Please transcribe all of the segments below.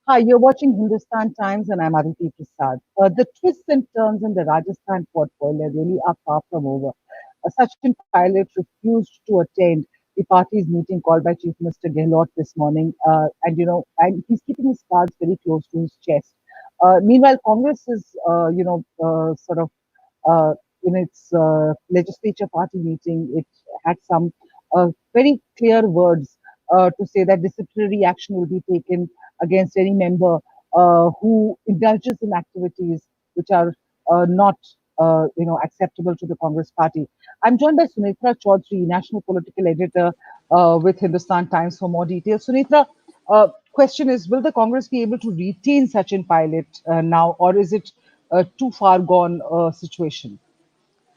Hi, you're watching Hindustan Times and I'm Aditi Prasad. The twists and turns in the Rajasthan portfolio really are far from over. Sachin Pilot refused to attend the party's meeting called by Chief Minister Gehlot this morning, and he's keeping his cards very close to his chest. Meanwhile, Congress is, sort of in its legislature party meeting, it had some very clear words to say that disciplinary action will be taken against any member who indulges in activities which are not acceptable to the Congress party. I'm joined by Sunetra Choudhury, national political editor with Hindustan Times, for more details. Sunetra, question is: will the Congress be able to retain Sachin Pilot now, or is it too far gone situation?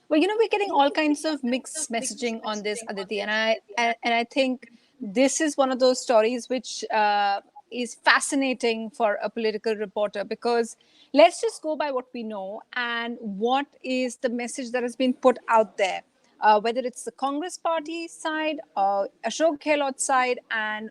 Well, we're getting all kinds of mixed messaging on this, Aditi, and I think this is one of those stories which is fascinating for a political reporter, because let's just go by what we know and what is the message that has been put out there, whether it's the Congress party side, Ashok Gehlot side, and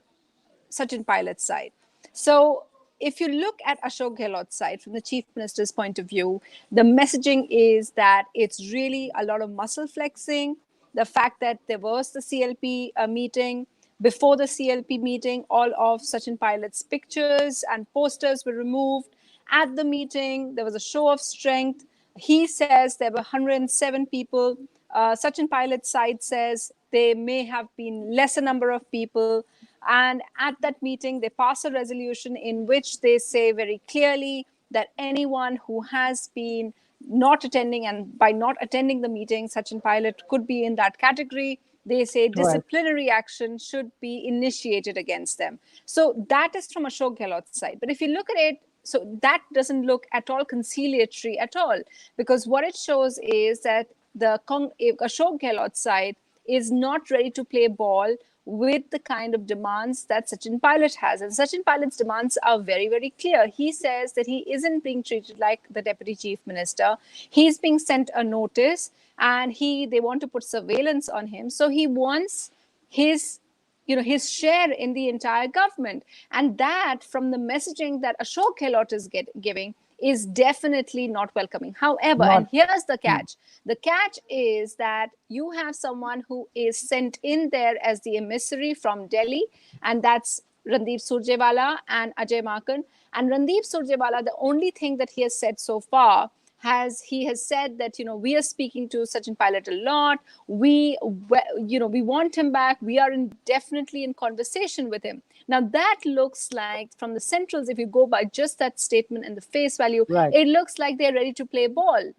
Sachin Pilot's side. So if you look at Ashok Gehlot's side from the chief minister's point of view, the messaging is that it's really a lot of muscle flexing. The fact that there was the CLP meeting, before the CLP meeting, all of Sachin Pilot's pictures and posters were removed. At the meeting, there was a show of strength. He says there were 107 people. Sachin Pilot's side says there may have been lesser number of people. And at that meeting, they pass a resolution in which they say very clearly that anyone who has been not attending, and by not attending the meeting, Sachin Pilot could be in that category. They say Right. disciplinary action should be initiated against them. So that is from Ashok Gehlot's side. But if you look at it, so that doesn't look at all conciliatory at all, because what it shows is that the Ashok Gehlot's side is not ready to play ball with the kind of demands that Sachin Pilot has. And Sachin Pilot's demands are very, very clear. He says that he isn't being treated like the deputy chief minister. He's being sent a notice, and they want to put surveillance on him. So he wants his his share in the entire government. And that, from the messaging that Ashok Gehlot is giving, is definitely not welcoming. However, Not. and here's the Hmm. catch: the catch is that you have someone who is sent in there as the emissary from Delhi, and that's Randeep Surjewala and Ajay Makan. And Randeep Surjewala, the only thing that he has said so far, has said that we are speaking to Sachin Pilot a lot. We want him back. We are definitely in conversation with him. Now that looks like, from the centrals, if you go by just that statement and the face value, Right. it looks like they're ready to play ball.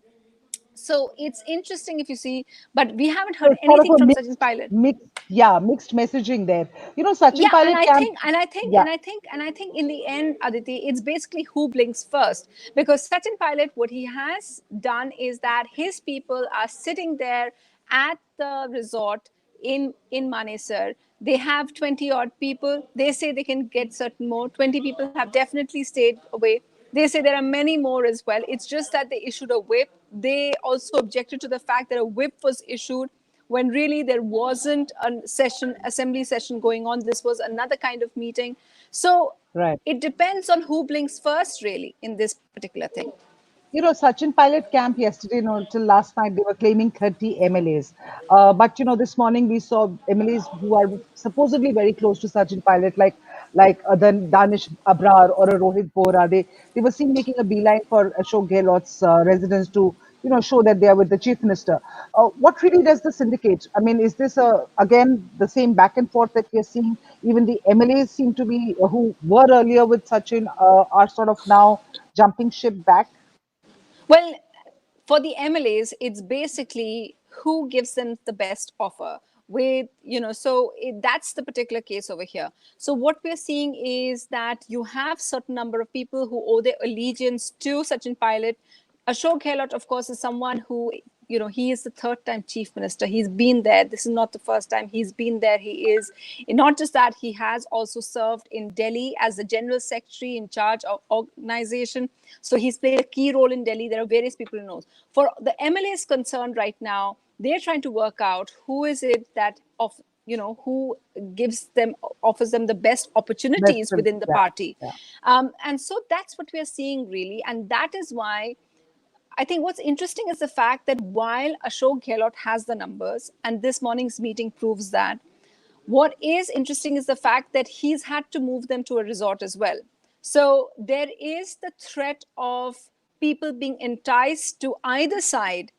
So it's interesting if you see, but we haven't So heard it's sort of anything a from Sachin Pilot. mixed messaging there. Sachin Yeah, and Pilot I camp. think and I think Yeah, and I think and I think in the end, Aditi, it's basically who blinks first. Because Sachin Pilot, what he has done is that his people are sitting there at the resort in Manesar. They have 20 odd people. They say they can get certain more. 20 people have definitely stayed away. They say there are many more as well. It's just that they issued a whip. They also objected to the fact that a whip was issued when really there wasn't a assembly session going on. This was another kind of meeting. So right. it depends on who blinks first, really, in this particular thing. Sachin Pilot camp yesterday, till last night, they were claiming 30 MLAs. But this morning we saw MLAs who are supposedly very close to Sachin Pilot, like the Danish Abrar or a Rohit Bohra. They were seen making a beeline for Ashok Gehlot's residence to, show that they are with the chief minister. What really does this indicate? I mean, is this again the same back and forth that we are seeing? Even the MLAs seem to be who were earlier with Sachin are sort of now jumping ship back. Well, for the MLAs, it's basically who gives them the best offer. That's the particular case over here. So what we're seeing is that you have certain number of people who owe their allegiance to Sachin Pilot. Ashok Gehlot, of course, is someone who, he is the third time chief minister. He's been there. This is not the first time he's been there. He is, not just that, he has also served in Delhi as the general secretary in charge of organization. So he's played a key role in Delhi. There are various people who knows. For the MLAs concerned right now, they're trying to work out who is it that of who gives them offers them the best opportunities Western, within the yeah, party. yeah. And so that's what we are seeing really, and that is why I think what's interesting is the fact that while Ashok Gehlot has the numbers, and this morning's meeting proves that, what is interesting is the fact that he's had to move them to a resort as well. So there is the threat of people being enticed to either side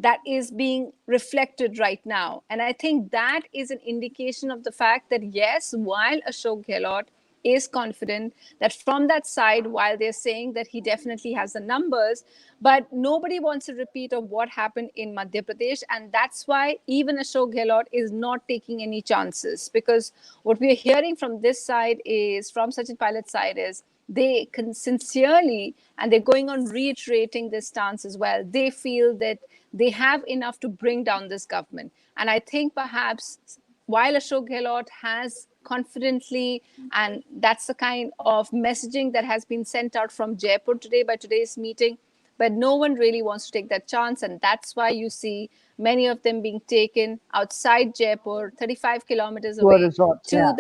that is being reflected right now. And I think that is an indication of the fact that, yes, while Ashok Gehlot is confident that from that side, while they're saying that he definitely has the numbers, but nobody wants a repeat of what happened in Madhya Pradesh. And that's why even Ashok Gehlot is not taking any chances, because what we're hearing from this side is, from Sachin Pilot's side, is they can sincerely, and they're going on reiterating this stance as well, they feel that they have enough to bring down this government. And I think perhaps while Ashok Gehlot has confidently, and that's the kind of messaging that has been sent out from Jaipur today by today's meeting, but no one really wants to take that chance. And that's why you see many of them being taken outside Jaipur, 35 kilometers To a away, resort, yeah.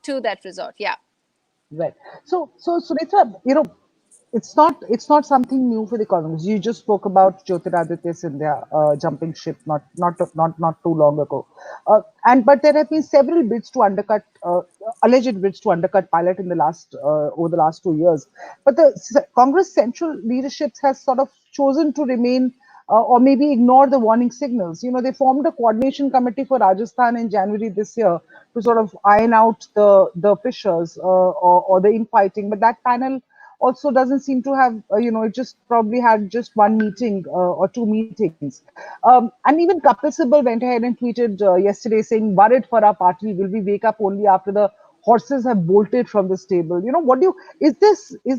to that resort. Yeah. Right. So Sunita, it's not something new for the Congress. You just spoke about Jyotiraditya Scindia jumping ship not too long ago, and but there have been several bids to undercut, alleged bids to undercut Pilot in the last over the last 2 years. But the Congress central leadership has sort of chosen to remain. Or maybe ignore the warning signals. They formed a coordination committee for Rajasthan in January this year to sort of iron out the fissures or the infighting. But that panel also doesn't seem to have, it just probably had just one meeting or two meetings. And even Kapil Sibal went ahead and tweeted yesterday saying, "Worried for our party, will we wake up only after the horses have bolted from the stable?" What do you, is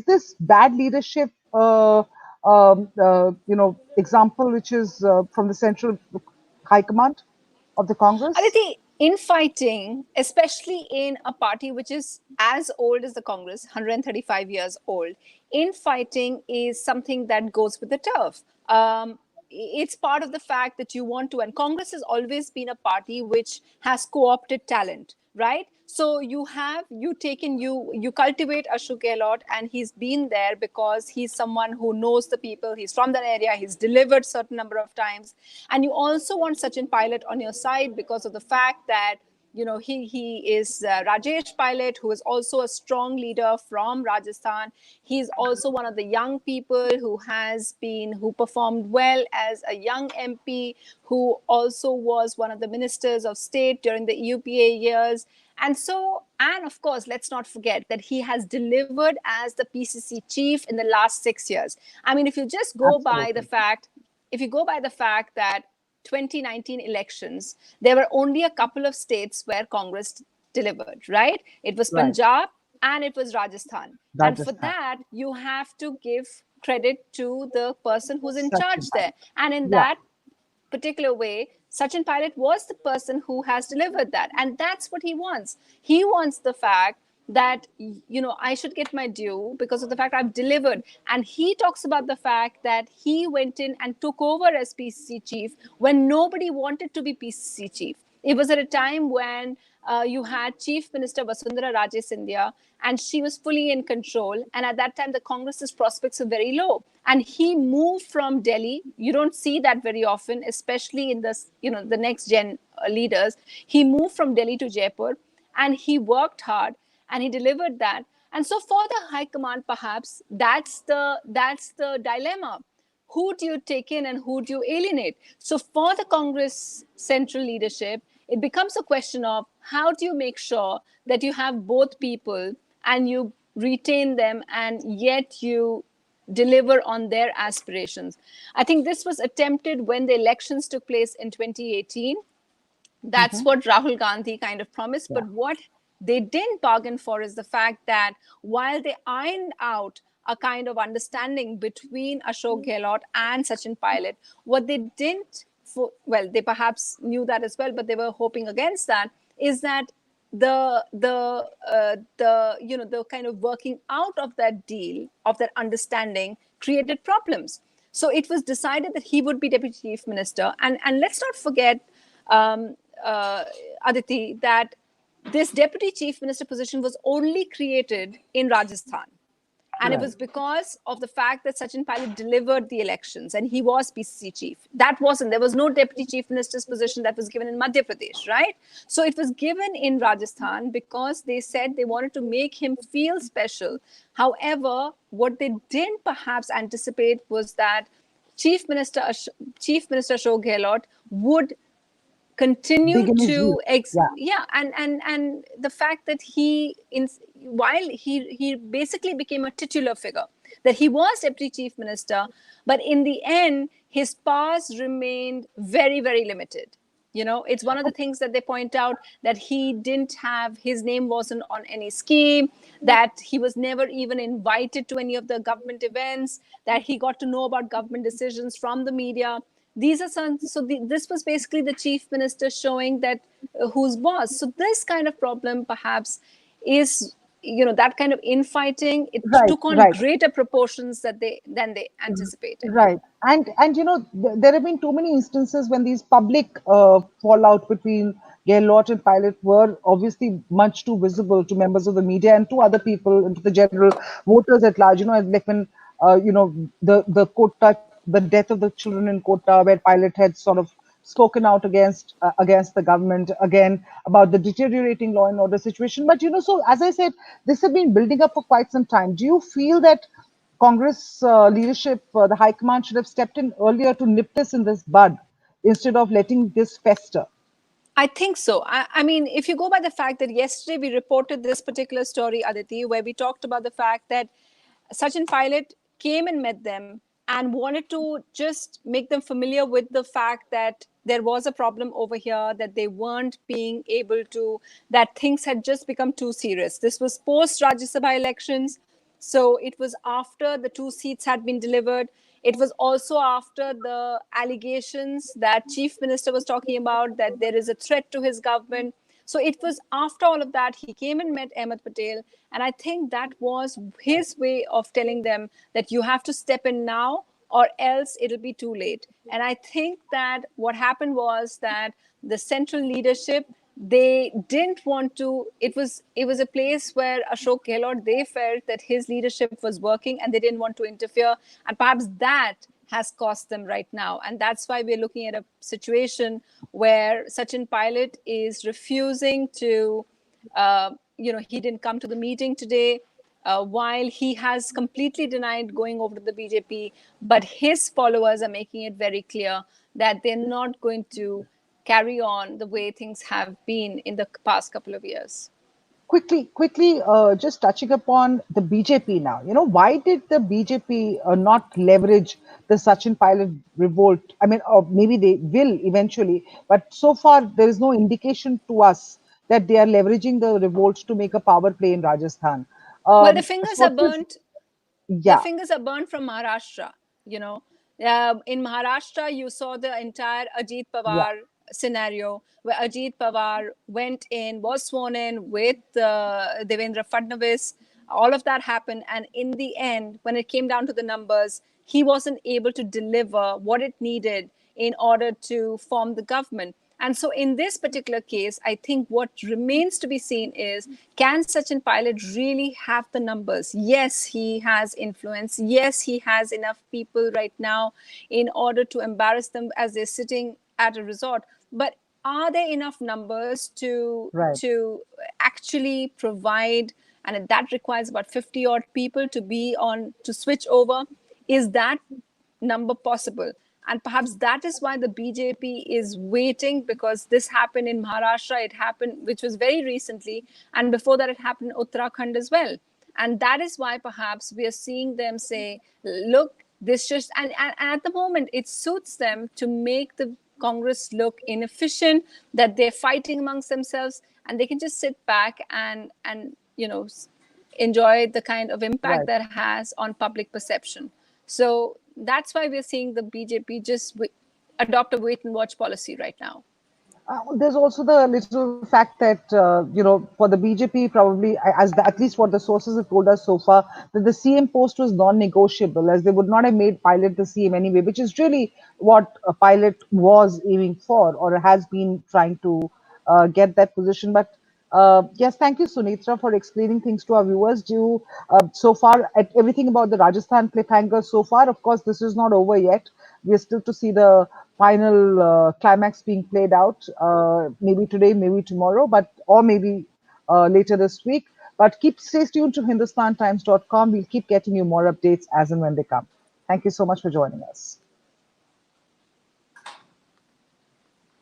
this bad leadership? Example which is from the central high command of the Congress? Aditi, infighting, especially in a party which is as old as the Congress, 135 years old, infighting is something that goes with the turf. It's part of the fact that you want to, and Congress has always been a party which has co-opted talent, right? So you cultivate Ashok Gehlot, and he's been there because he's someone who knows the people. He's from that area. He's delivered certain number of times, and you also want Sachin Pilot on your side because of the fact that he is Rajesh Pilot, who is also a strong leader from Rajasthan. He's also one of the young people who performed well as a young MP, who also was one of the ministers of state during the UPA years. And of course, let's not forget that he has delivered as the PCC chief in the last 6 years. I mean, Absolutely. if you go by the fact that 2019 elections, there were only a couple of states where Congress delivered, right? It was Right. Punjab and it was Rajasthan. And for Rajasthan. that, you have to give credit to the person who's in Sachin charge there. Pilot. And in Yeah. that particular way, Sachin Pilot was the person who has delivered that. And that's what he wants. He wants the fact that, I should get my due because of the fact I've delivered. And he talks about the fact that he went in and took over as PCC chief when nobody wanted to be PCC chief. It was at a time when you had Chief Minister Vasundhara Raje Scindia, and she was fully in control. And at that time, the Congress's prospects were very low. And he moved from Delhi. You don't see that very often, especially in the next gen leaders. He moved from Delhi to Jaipur, and he worked hard, and he delivered that. And so, for the high command, perhaps that's the dilemma. Who do you take in and who do you alienate? So, for the Congress central leadership, it becomes a question of how do you make sure that you have both people and you retain them, and yet you deliver on their aspirations. I think this was attempted when the elections took place in 2018. That's Hmm. what Rahul Gandhi kind of promised. Yeah. But what they didn't bargain for is the fact that while they ironed out a kind of understanding between Ashok Gehlot and Sachin Pilot, what they didn't, well, they perhaps knew that as well, but they were hoping against that, is that the kind of working out of that deal, of that understanding, created problems. So it was decided that he would be deputy chief minister, and let's not forget, Aditi, that this deputy chief minister position was only created in Rajasthan. And it Right. was because of the fact that Sachin Pilot delivered the elections and he was PCC chief. There was no deputy chief minister's position that was given in Madhya Pradesh, right? So it was given in Rajasthan because they said they wanted to make him feel special. However, what they didn't perhaps anticipate was that Chief Minister, Chief Minister Ashok Gehlot would continue Begin his to route. Yeah. yeah, and the fact that while he basically became a titular figure, that he was deputy chief minister, but in the end his powers remained very, very limited. It's one of the things that they point out, that he didn't have, his name wasn't on any scheme, that he was never even invited to any of the government events, that he got to know about government decisions from the media. These are some, this was basically the chief minister showing that who's boss. So this kind of problem perhaps is, that kind of infighting, it Right. took on Right. greater proportions than they anticipated. Right. And there have been too many instances when these public fallout between Gehlot and Pilot were obviously much too visible to members of the media and to other people and to the general voters at large. Like when the Kota, the death of the children in Kota, where Pilot had sort of spoken out against the government again about the deteriorating law and order situation. But so as I said, this has been building up for quite some time. Do you feel that Congress leadership, the High Command should have stepped in earlier to nip this in this bud instead of letting this fester? I think so. I mean, if you go by the fact that yesterday we reported this particular story, Aditi, where we talked about the fact that Sachin Pilot came and met them and wanted to just make them familiar with the fact that there was a problem over here, that they weren't being able to, that things had just become too serious. This was post Rajya Sabha elections. So it was after the two seats had been delivered. It was also after the allegations that Chief Minister was talking about, that there is a threat to his government. So it was after all of that, he came and met Ahmed Patel. And I think that was his way of telling them that you have to step in now or else it'll be too late. And I think that what happened was that the central leadership, they didn't want to, it was a place where Ashok Gehlot, they felt that his leadership was working and they didn't want to interfere, and perhaps that has cost them right now. And that's why we're looking at a situation where Sachin Pilot is refusing to, he didn't come to the meeting today, while he has completely denied going over to the BJP. But his followers are making it very clear that they're not going to carry on the way things have been in the past couple of years. Quickly, just touching upon the BJP now. Why did the BJP not leverage the Sachin Pilot revolt? I mean, maybe they will eventually, but so far there is no indication to us that they are leveraging the revolt to make a power play in Rajasthan. Well, the fingers are Sources, burnt. The yeah, fingers are burnt from Maharashtra. You know, in Maharashtra, you saw the entire Ajit yeah, Pawar scenario where Ajit Pawar went in, was sworn in with Devendra Fadnavis. All of that happened, and in the end, when it came down to the numbers, he wasn't able to deliver what it needed in order to form the government. And so, in this particular case, I think what remains to be seen is, can Sachin Pilot really have the numbers? Yes, he has influence. Yes, he has enough people right now in order to embarrass them as they're sitting at a resort. But are there enough numbers right. to actually provide? And that requires about 50 odd people to be on to switch over. Is that number possible? And perhaps that is why the BJP is waiting, because this happened in Maharashtra, it happened, which was very recently, and before that, it happened in Uttarakhand as well. And that is why perhaps we are seeing them say, look, this just, and at the moment, it suits them to make the Congress look inefficient, that they're fighting amongst themselves, and they can just sit back and enjoy the kind of impact Right. that has on public perception. So that's why we're seeing the BJP just adopt a wait and watch policy right now. There's also the little fact that for the BJP, probably at least what the sources have told us so far, that the CM post was non-negotiable, as they would not have made Pilot the CM anyway, which is really what Pilot was aiming for or has been trying to get that position. But yes, thank you, Sunitra, for explaining things to our viewers. Do so far at everything about the Rajasthan cliffhanger so far. Of course, this is not over yet. We are still to see the final climax being played out. Maybe today, maybe tomorrow, but or maybe later this week. But stay tuned to HindustanTimes.com. We'll keep getting you more updates as and when they come. Thank you so much for joining us.